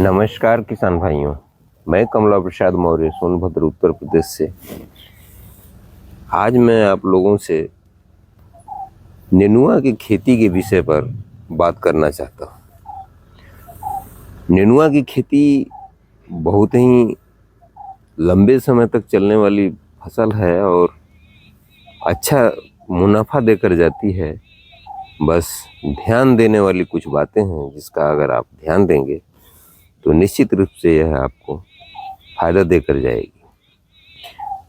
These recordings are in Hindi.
नमस्कार किसान भाइयों, मैं कमला प्रसाद मौर्य सोनभद्र उत्तर प्रदेश से। आज मैं आप लोगों से नेनुआ की खेती के विषय पर बात करना चाहता हूँ। नेनुआ की खेती बहुत ही लंबे समय तक चलने वाली फसल है और अच्छा मुनाफा देकर जाती है। बस ध्यान देने वाली कुछ बातें हैं जिसका अगर आप ध्यान देंगे तो निश्चित रूप से यह आपको फायदा देकर जाएगी।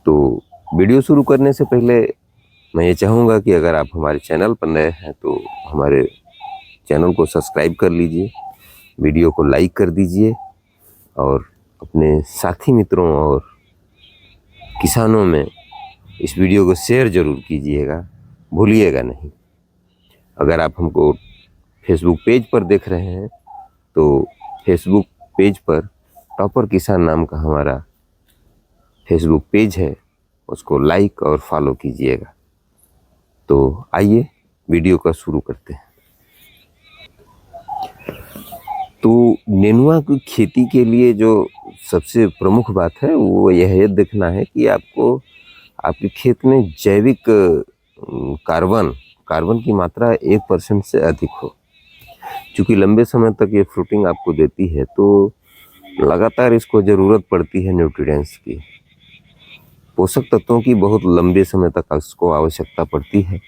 तो वीडियो शुरू करने से पहले मैं ये चाहूँगा कि अगर आप हमारे चैनल पर नए हैं तो हमारे चैनल को सब्सक्राइब कर लीजिए, वीडियो को लाइक कर दीजिए और अपने साथी मित्रों और किसानों में इस वीडियो को शेयर ज़रूर कीजिएगा, भूलिएगा नहीं। अगर आप हमको फेसबुक पेज पर देख रहे हैं तो फेसबुक पेज पर टॉपर किसान नाम का हमारा फेसबुक पेज है, उसको लाइक और फॉलो कीजिएगा। तो आइए वीडियो का शुरू करते हैं। तो नेनुआ की खेती के लिए जो सबसे प्रमुख बात है वो यह देखना है कि आपको आपके खेत में जैविक कार्बन की मात्रा 1% से अधिक हो। चूँकि लंबे समय तक ये फ्रूटिंग आपको देती है तो लगातार इसको ज़रूरत पड़ती है न्यूट्रिएंट्स की, पोषक तत्वों की बहुत लंबे समय तक इसको आवश्यकता पड़ती है,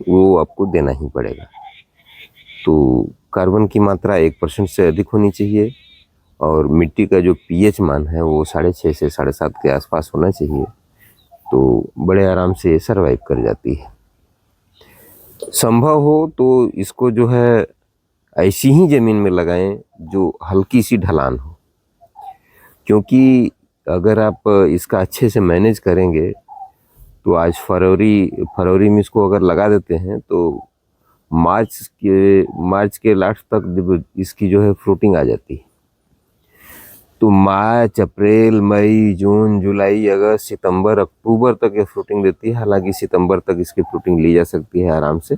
वो आपको देना ही पड़ेगा। तो कार्बन की मात्रा 1% से अधिक होनी चाहिए और मिट्टी का जो पीएच मान है वो 6.5 से 7.5 के आसपास होना चाहिए। तो बड़े आराम से सर्वाइव कर जाती है। संभव हो तो इसको जो है ऐसी ही ज़मीन में लगाएं जो हल्की सी ढलान हो, क्योंकि अगर आप इसका अच्छे से मैनेज करेंगे तो आज फरवरी में इसको अगर लगा देते हैं तो मार्च के लास्ट तक जब इसकी जो है फ्रूटिंग आ जाती है। तो मार्च, अप्रैल, मई, जून, जुलाई, अगस्त, सितंबर, अक्टूबर तक ये फ्रूटिंग देती है। हालांकि सितंबर तक इसकी फ्रूटिंग ली जा सकती है आराम से,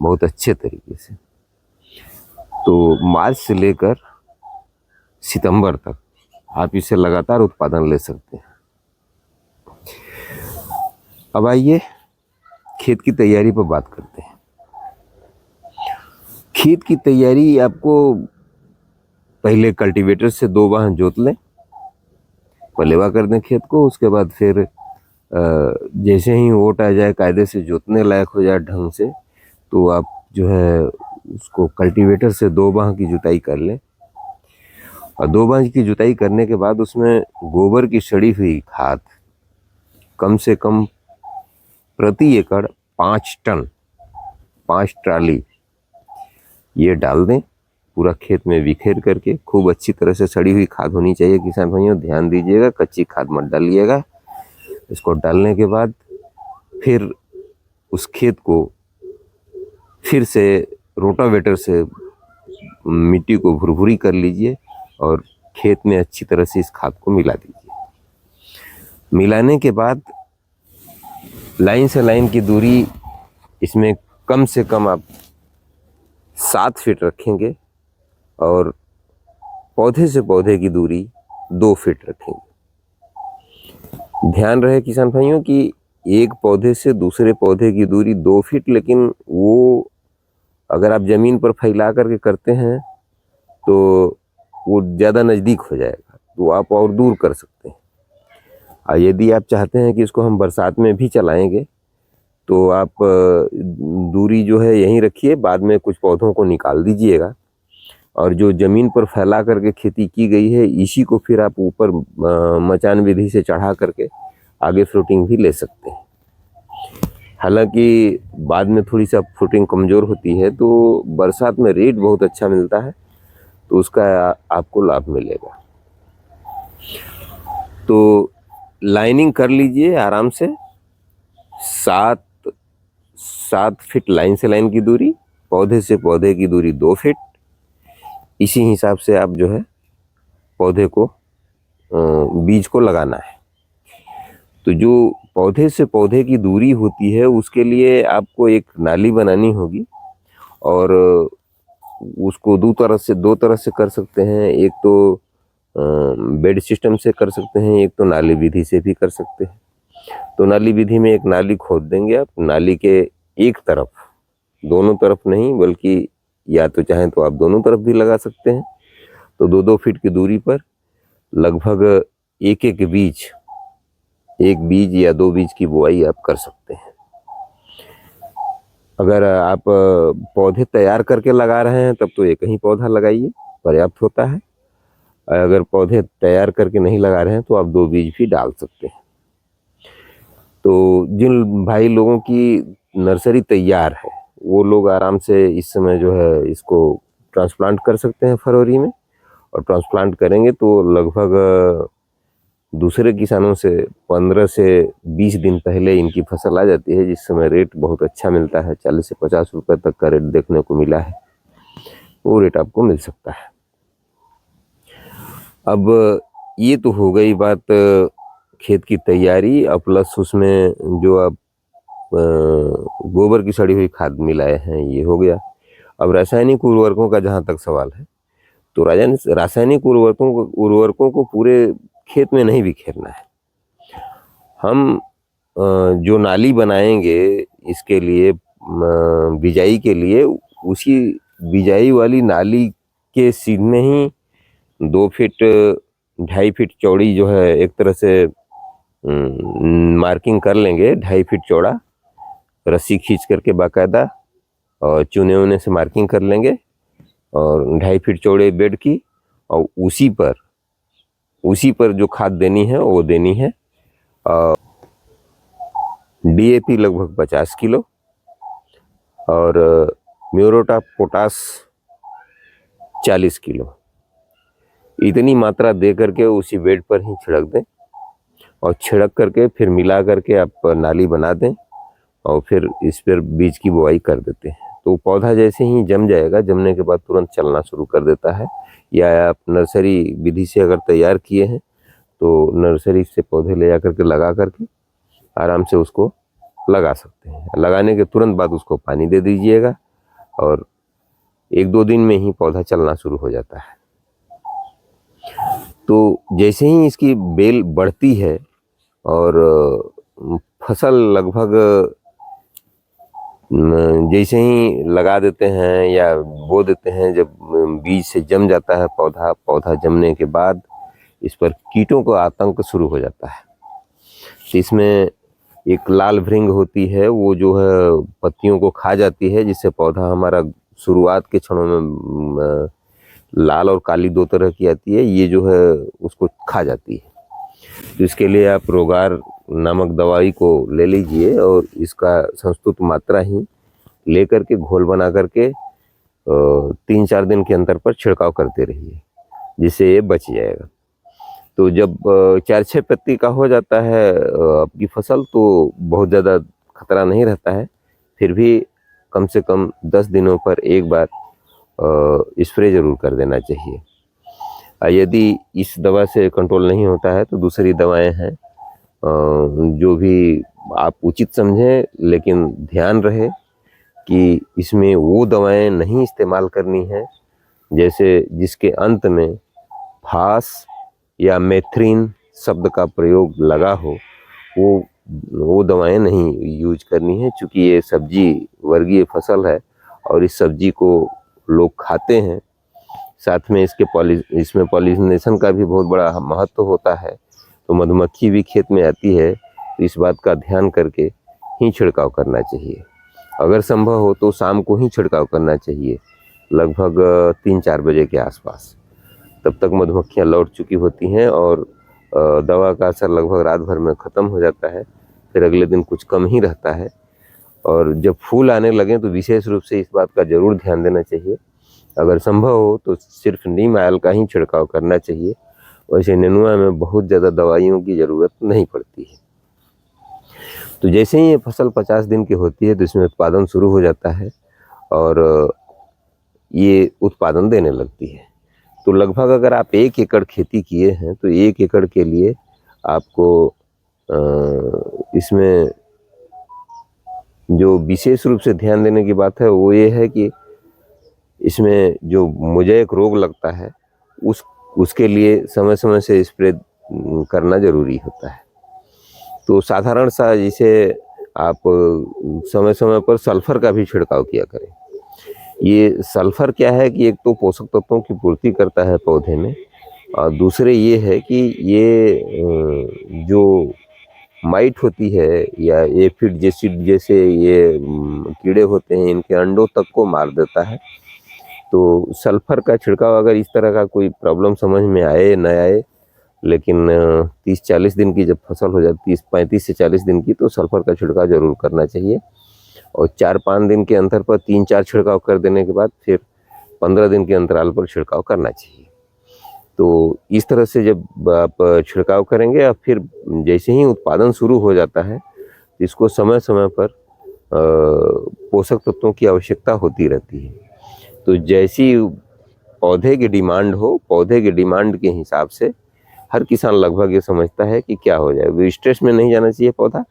बहुत अच्छे तरीके से। तो मार्च से लेकर सितंबर तक आप इसे लगातार उत्पादन ले सकते हैं। अब आइए खेत की तैयारी पर बात करते हैं। खेत की तैयारी आपको पहले कल्टीवेटर से 2 बार जोत लें, पलेवा कर दें खेत को। उसके बाद फिर जैसे ही ओट आ जाए, कायदे से जोतने लायक हो जाए ढंग से, तो आप जो है उसको कल्टीवेटर से 2 बार की जुताई कर लें। और 2 बार की जुताई करने के बाद उसमें गोबर की सड़ी हुई खाद कम से कम प्रति एकड़ 5 टन, 5 ट्राली ये डाल दें। पूरा खेत में बिखेर करके खूब अच्छी तरह से सड़ी हुई खाद होनी चाहिए। किसान भाइयों ध्यान दीजिएगा, कच्ची खाद मत डालिएगा। इसको डालने के बाद फिर उस खेत को फिर से रोटावेटर से मिट्टी को भुरभुरी कर लीजिए और खेत में अच्छी तरह से इस खाद को मिला दीजिए। मिलाने के बाद लाइन से लाइन की दूरी इसमें कम से कम आप 7 फीट रखेंगे और पौधे से पौधे की दूरी 2 फीट रखेंगे। ध्यान रहे किसान भाइयों कि एक पौधे से दूसरे पौधे की दूरी 2 फीट, लेकिन वो अगर आप ज़मीन पर फैला करके करते हैं तो वो ज़्यादा नज़दीक हो जाएगा, तो आप और दूर कर सकते हैं। और यदि आप चाहते हैं कि इसको हम बरसात में भी चलाएंगे तो आप दूरी जो है यहीं रखिए, बाद में कुछ पौधों को निकाल दीजिएगा और जो ज़मीन पर फैला करके खेती की गई है इसी को फिर आप ऊपर मचान विधि से चढ़ा करके आगे फ्रूटिंग भी ले सकते हैं। हालांकि बाद में थोड़ी सा फ्रूटिंग कमज़ोर होती है, तो बरसात में रेट बहुत अच्छा मिलता है, तो उसका आपको लाभ मिलेगा। तो लाइनिंग कर लीजिए आराम से, 7 फीट लाइन से लाइन की दूरी, पौधे से पौधे की दूरी 2 फीट। इसी हिसाब से आप जो है पौधे को बीज को लगाना है। तो जो पौधे से पौधे की दूरी होती है उसके लिए आपको एक नाली बनानी होगी और उसको दो तरह से कर सकते हैं। एक तो बेड सिस्टम से कर सकते हैं, एक तो नाली विधि से भी कर सकते हैं। तो नाली विधि में एक नाली खोद देंगे आप, नाली के एक तरफ, दोनों तरफ नहीं बल्कि या तो चाहें तो आप दोनों तरफ भी लगा सकते हैं। तो 2-2 फीट की दूरी पर लगभग एक बीज या 2 बीज की बुआई आप कर सकते हैं। अगर आप पौधे तैयार करके लगा रहे हैं तब तो एक ही पौधा लगाइए, पर्याप्त होता है। अगर पौधे तैयार करके नहीं लगा रहे हैं तो आप 2 बीज भी डाल सकते हैं। तो जिन भाई लोगों की नर्सरी तैयार है वो लोग आराम से इस समय जो है इसको ट्रांसप्लांट कर सकते हैं फरवरी में। और ट्रांसप्लांट करेंगे तो लगभग दूसरे किसानों से 15 से 20 दिन पहले इनकी फसल आ जाती है, जिस समय रेट बहुत अच्छा मिलता है। 40 से 50 रुपए तक का रेट देखने को मिला है, वो रेट आपको मिल सकता है। अब ये तो हो गई बात खेत की तैयारी, अब प्लस उसमें जो आप गोबर की सड़ी हुई खाद मिलाए हैं, ये हो गया। अब रासायनिक उर्वरकों का जहाँ तक सवाल है, तो रासायनिक उर्वरकों को पूरे खेत में नहीं बिखेरना है। हम जो नाली बनाएंगे इसके लिए बिजाई के लिए, उसी बिजाई वाली नाली के सीधे ही 2 फीट 2.5 फीट चौड़ी जो है एक तरह से मार्किंग कर लेंगे, 2.5 फीट चौड़ा रस्सी खींच करके बाकायदा, और चूने ऊने से मार्किंग कर लेंगे और 2.5 फीट चौड़े बेड की, और उसी पर जो खाद देनी है वो देनी है। डीएपी लगभग 50 किलो और म्यूरेट ऑफ पोटाश 40 किलो, इतनी मात्रा दे करके उसी बेड पर ही छिड़क दें, और छिड़क करके फिर मिला करके आप नाली बना दें और फिर इस पर बीज की बुआई कर देते हैं। तो पौधा जैसे ही जम जाएगा, जमने के बाद तुरंत चलना शुरू कर देता है। या आप नर्सरी विधि से अगर तैयार किए हैं तो नर्सरी से पौधे ले जा करके लगा करके आराम से उसको लगा सकते हैं। लगाने के तुरंत बाद उसको पानी दे दीजिएगा और 1-2 दिन में ही पौधा चलना शुरू हो जाता है। तो जैसे ही इसकी बेल बढ़ती है और फसल लगभग जैसे ही लगा देते हैं या बो देते हैं, जब बीज से जम जाता है पौधा जमने के बाद इस पर कीटों का आतंक शुरू हो जाता है। तो इसमें एक लाल भृंग होती है, वो जो है पत्तियों को खा जाती है, जिससे पौधा हमारा शुरुआत के क्षणों में लाल और काली 2 तरह की आती है, ये जो है उसको खा जाती है। तो इसके लिए आप रोगार नामक दवाई को ले लीजिए और इसका संस्तुत मात्रा ही ले करके घोल बना करके 3-4 दिन के अंतर पर छिड़काव करते रहिए, जिससे ये बच जाएगा। तो जब 4-6 पत्ती का हो जाता है आपकी फसल, तो बहुत ज़्यादा खतरा नहीं रहता है। फिर भी कम से कम 10 दिनों पर एक बार स्प्रे जरूर कर देना चाहिए। यदि इस दवा से कंट्रोल नहीं होता है तो दूसरी दवाएं हैं, जो भी आप उचित समझें, लेकिन ध्यान रहे कि इसमें वो दवाएं नहीं इस्तेमाल करनी है जैसे जिसके अंत में फास या मेथ्रीन शब्द का प्रयोग लगा हो, वो दवाएं नहीं यूज करनी है। चूँकि ये सब्जी वर्गीय फसल है और इस सब्जी को लोग खाते हैं, साथ में इसमें पॉलिनेशन का भी बहुत बड़ा महत्व होता है। तो मधुमक्खी भी खेत में आती है, तो इस बात का ध्यान करके ही छिड़काव करना चाहिए। अगर संभव हो तो शाम को ही छिड़काव करना चाहिए, लगभग 3-4 बजे के आसपास। तब तक मधुमक्खियाँ लौट चुकी होती हैं और दवा का असर लगभग रात भर में ख़त्म हो जाता है। फिर अगले दिन कुछ कम ही रहता है। और जब फूल आने लगें तो विशेष रूप से इस बात का ज़रूर ध्यान देना चाहिए, अगर संभव हो तो सिर्फ नीम आयल का ही छिड़काव करना चाहिए। वैसे नेनुआ में बहुत ज़्यादा दवाइयों की ज़रूरत नहीं पड़ती है। तो जैसे ही ये फसल 50 दिन की होती है तो इसमें उत्पादन शुरू हो जाता है और ये उत्पादन देने लगती है। तो लगभग अगर आप 1 एकड़ खेती किए हैं तो 1 एकड़ के लिए आपको इसमें जो विशेष रूप से ध्यान देने की बात है वो ये है कि इसमें जो मोज़ेक रोग लगता है उसके लिए समय समय से स्प्रे करना ज़रूरी होता है। तो साधारण सा जैसे आप समय समय पर सल्फर का भी छिड़काव किया करें। ये सल्फर क्या है कि एक तो पोषक तत्वों की पूर्ति करता है पौधे में, और दूसरे ये है कि ये जो माइट होती है या एफिड जैसे ये कीड़े होते हैं, इनके अंडों तक को मार देता है। तो सल्फर का छिड़काव अगर इस तरह का कोई प्रॉब्लम समझ में आए न आए, लेकिन 30-40 दिन की जब फसल हो जाती है, 35 से 40 दिन की, तो सल्फर का छिड़काव जरूर करना चाहिए। और 4-5 दिन के अंतर पर 3-4 छिड़काव कर देने के बाद फिर 15 दिन के अंतराल पर छिड़काव करना चाहिए। तो इस तरह से जब आप छिड़काव करेंगे और फिर जैसे ही उत्पादन शुरू हो जाता है, इसको समय समय पर पोषक तत्वों की आवश्यकता होती रहती है। तो जैसी पौधे की डिमांड हो, पौधे की डिमांड के हिसाब से हर किसान लगभग ये समझता है कि क्या हो जाए। वो स्ट्रेस में नहीं जाना चाहिए पौधा।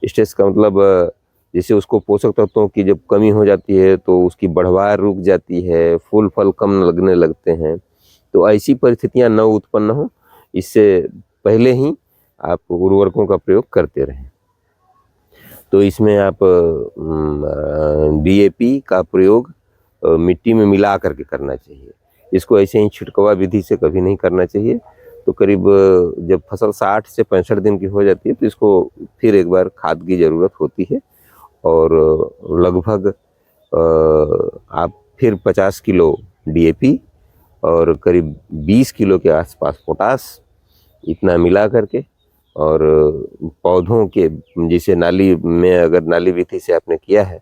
स्ट्रेस का मतलब जैसे उसको पोषक तत्वों की जब कमी हो जाती है तो उसकी बढ़वार रुक जाती है, फूल फल कम लगने लगते हैं। तो ऐसी परिस्थितियां न उत्पन्न हो, इससे पहले ही आप उर्वरकों का प्रयोग करते रहें। तो इसमें आप DAP का प्रयोग मिट्टी में मिला करके करना चाहिए। इसको ऐसे ही छिड़कवा विधि से कभी नहीं करना चाहिए। तो करीब जब फसल 60 से 65 दिन की हो जाती है तो इसको फिर एक बार खाद की ज़रूरत होती है, और लगभग आप फिर 50 किलो DAP और करीब 20 किलो के आसपास पोटास, इतना मिला करके, और पौधों के जैसे नाली में अगर नाली विधि से आपने किया है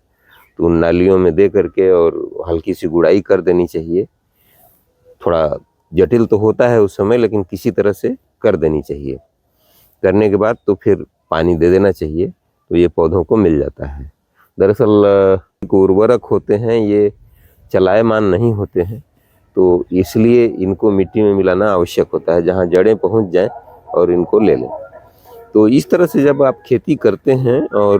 तो उन नालियों में दे करके और हल्की सी गुड़ाई कर देनी चाहिए। थोड़ा जटिल तो होता है उस समय, लेकिन किसी तरह से कर देनी चाहिए। करने के बाद तो फिर पानी दे देना चाहिए, तो ये पौधों को मिल जाता है। दरअसल उर्वरक होते हैं ये चलायमान नहीं होते हैं, तो इसलिए इनको मिट्टी में मिलाना आवश्यक होता है, जहाँ जड़ें पहुँच जाएं और इनको ले लें। तो इस तरह से जब आप खेती करते हैं, और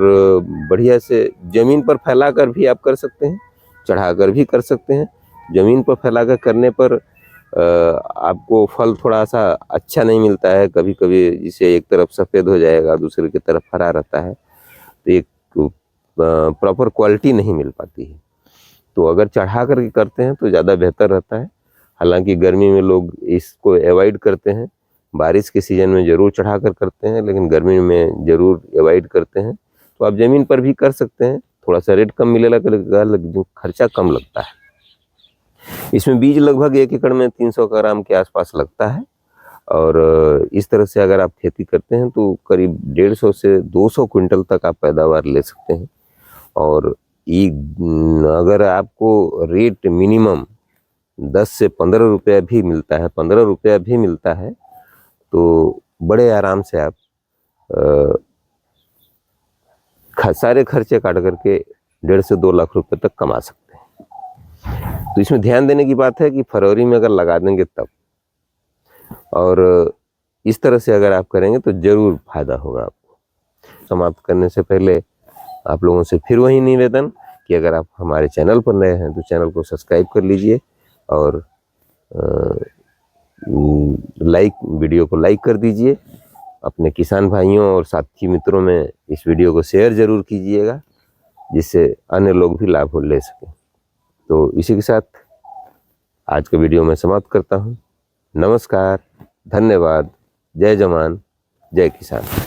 बढ़िया से ज़मीन पर फैला कर भी आप कर सकते हैं, चढ़ा कर भी कर सकते हैं। ज़मीन पर फैला कर करने पर आपको फल थोड़ा सा अच्छा नहीं मिलता है। कभी कभी जिसे एक तरफ सफ़ेद हो जाएगा, दूसरे की तरफ हरा रहता है, तो एक प्रॉपर क्वालिटी नहीं मिल पाती है। तो अगर चढ़ा करके करते हैं तो ज़्यादा बेहतर रहता है। हालांकि गर्मी में लोग इसको अवॉइड करते हैं, बारिश के सीज़न में ज़रूर चढ़ा कर करते हैं, लेकिन गर्मी में ज़रूर अवॉइड करते हैं। तो आप ज़मीन पर भी कर सकते हैं, थोड़ा सा रेट कम मिलेगा, लेकिन खर्चा कम लगता है। इसमें बीज लगभग 1 एकड़ में 300 ग्राम के आसपास लगता है, और इस तरह से अगर आप खेती करते हैं तो करीब 150 से 200 क्विंटल तक आप पैदावार ले सकते हैं। और ये अगर आपको रेट मिनिमम 10 से 15 रुपया भी मिलता है, 15 रुपया भी मिलता है, तो बड़े आराम से आप सारे खर्चे काट करके 1.5 से 2 लाख रुपए तक कमा सकते हैं। तो इसमें ध्यान देने की बात है कि फरवरी में अगर लगा देंगे तब, और इस तरह से अगर आप करेंगे तो ज़रूर फायदा होगा आपको। समाप्त करने से पहले आप लोगों से फिर वही निवेदन कि अगर आप हमारे चैनल पर नए हैं तो चैनल को सब्सक्राइब कर लीजिए, और वीडियो को लाइक कर दीजिए। अपने किसान भाइयों और साथी मित्रों में इस वीडियो को शेयर ज़रूर कीजिएगा, जिससे अन्य लोग भी लाभ ले सकें। तो इसी के साथ आज का वीडियो मैं समाप्त करता हूँ। नमस्कार, धन्यवाद, जय जवान, जय किसान।